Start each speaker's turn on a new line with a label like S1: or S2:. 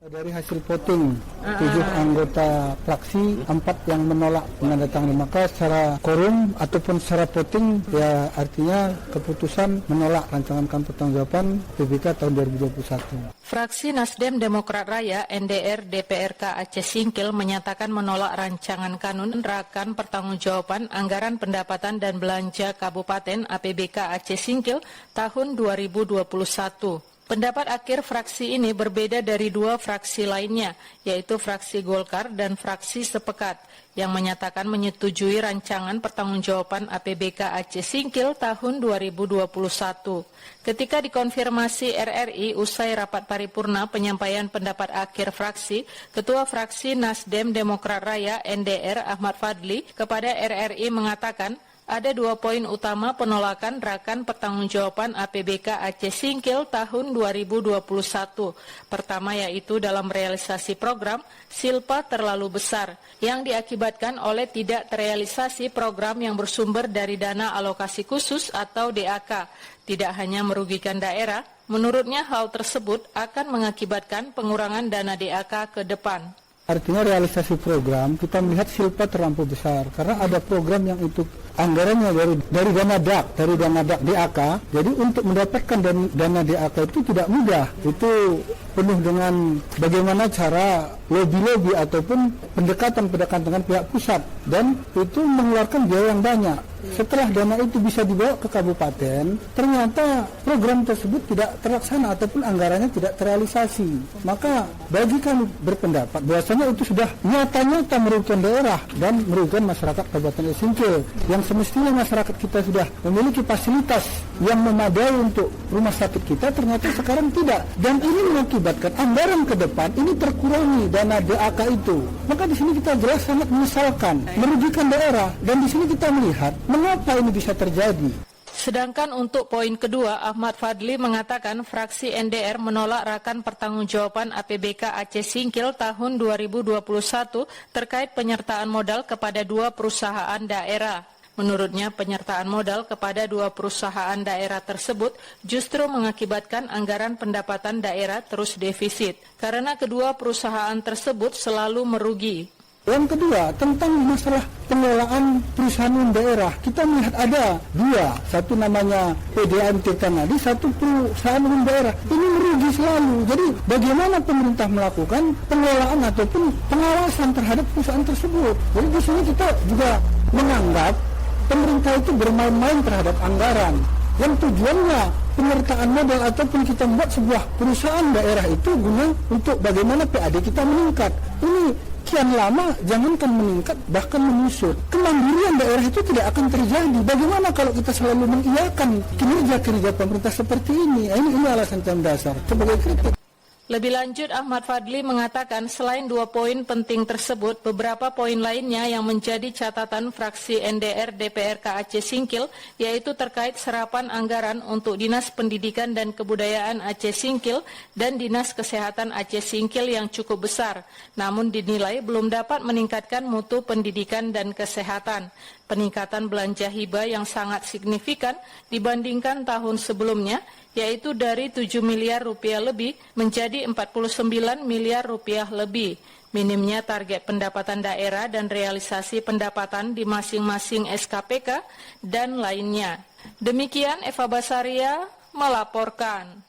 S1: Dari hasil voting, 7 anggota fraksi, 4 yang menolak menandatangani, maka secara quorum ataupun secara voting, ya artinya keputusan menolak rancangan kanun pertanggungjawaban PBK tahun 2021.
S2: Fraksi Nasdem Demokrat Raya NDR DPRK Aceh Singkil menyatakan menolak rancangan kanun rakan pertanggungjawaban anggaran pendapatan dan belanja Kabupaten APBK Aceh Singkil tahun 2021. Pendapat akhir fraksi ini berbeda dari 2 fraksi lainnya, yaitu fraksi Golkar dan fraksi Sepekat, yang menyatakan menyetujui rancangan pertanggungjawaban APBK Aceh Singkil tahun 2021. Ketika dikonfirmasi RRI usai rapat paripurna penyampaian pendapat akhir fraksi, Ketua Fraksi Nasdem Demokrat Raya NDR Ahmad Fadli kepada RRI mengatakan, ada 2 poin utama penolakan rakan pertanggungjawaban APBK Aceh Singkil tahun 2021. Pertama yaitu dalam realisasi program, silpa terlalu besar, yang diakibatkan oleh tidak terrealisasi program yang bersumber dari dana alokasi khusus atau DAK. Tidak hanya merugikan daerah, menurutnya hal tersebut akan mengakibatkan pengurangan dana DAK ke depan.
S1: Artinya realisasi program kita melihat silpa terlampau besar karena ada program yang itu anggarannya dari dana DAK, DAK. Jadi untuk mendapatkan dana DAK itu tidak mudah. Itu penuh dengan bagaimana cara lobby ataupun pendekatan dengan pihak pusat, dan itu mengeluarkan biaya yang banyak. Setelah dana itu bisa dibawa ke kabupaten, ternyata program tersebut tidak terlaksana ataupun anggarannya tidak terrealisasi. Maka bagi kami berpendapat bahwasanya itu sudah nyata-nyata merugikan daerah dan merugikan masyarakat Kabupaten Aceh Singkil, yang semestinya masyarakat kita sudah memiliki fasilitas yang memadai untuk rumah sakit kita, ternyata sekarang tidak, dan ini mengakibatkan anggaran ke depan ini terkurangi dana DAK itu. Maka di sini kita jelas sangat menyesalkan, merugikan daerah, dan di sini kita melihat mengapa ini bisa terjadi.
S2: Sedangkan untuk poin kedua, Ahmad Fadli mengatakan fraksi NDR menolak rakan pertanggungjawaban APBK Aceh Singkil tahun 2021 terkait penyertaan modal kepada 2 perusahaan daerah. Menurutnya, penyertaan modal kepada 2 perusahaan daerah tersebut justru mengakibatkan anggaran pendapatan daerah terus defisit, karena kedua perusahaan tersebut selalu merugi.
S1: Yang kedua, tentang masalah pengelolaan perusahaan daerah, kita melihat ada 2, satu namanya PDAM Tirtanadi, satu perusahaan daerah. Ini merugi selalu. Jadi bagaimana pemerintah melakukan pengelolaan ataupun pengawasan terhadap perusahaan tersebut? Jadi di sini kita juga menganggap pemerintah itu bermain-main terhadap anggaran yang tujuannya penyertaan modal ataupun kita membuat sebuah perusahaan daerah itu guna untuk bagaimana PAD kita meningkat. Ini kian lama jangankan meningkat, bahkan menyusut. Kemandirian daerah itu tidak akan terjadi. Bagaimana kalau kita selalu mengiyakan kinerja pemerintah seperti ini? Ini alasan yang dasar sebagai kritik.
S2: Lebih lanjut, Ahmad Fadli mengatakan selain 2 poin penting tersebut, beberapa poin lainnya yang menjadi catatan fraksi NDR DPRK Aceh Singkil, yaitu terkait serapan anggaran untuk Dinas Pendidikan dan Kebudayaan Aceh Singkil dan Dinas Kesehatan Aceh Singkil yang cukup besar, namun dinilai belum dapat meningkatkan mutu pendidikan dan kesehatan. Peningkatan belanja hibah yang sangat signifikan dibandingkan tahun sebelumnya, yaitu dari 7 miliar rupiah lebih menjadi 49 miliar rupiah lebih. Minimnya target pendapatan daerah dan realisasi pendapatan di masing-masing SKPK dan lainnya. Demikian Eva Basaria melaporkan.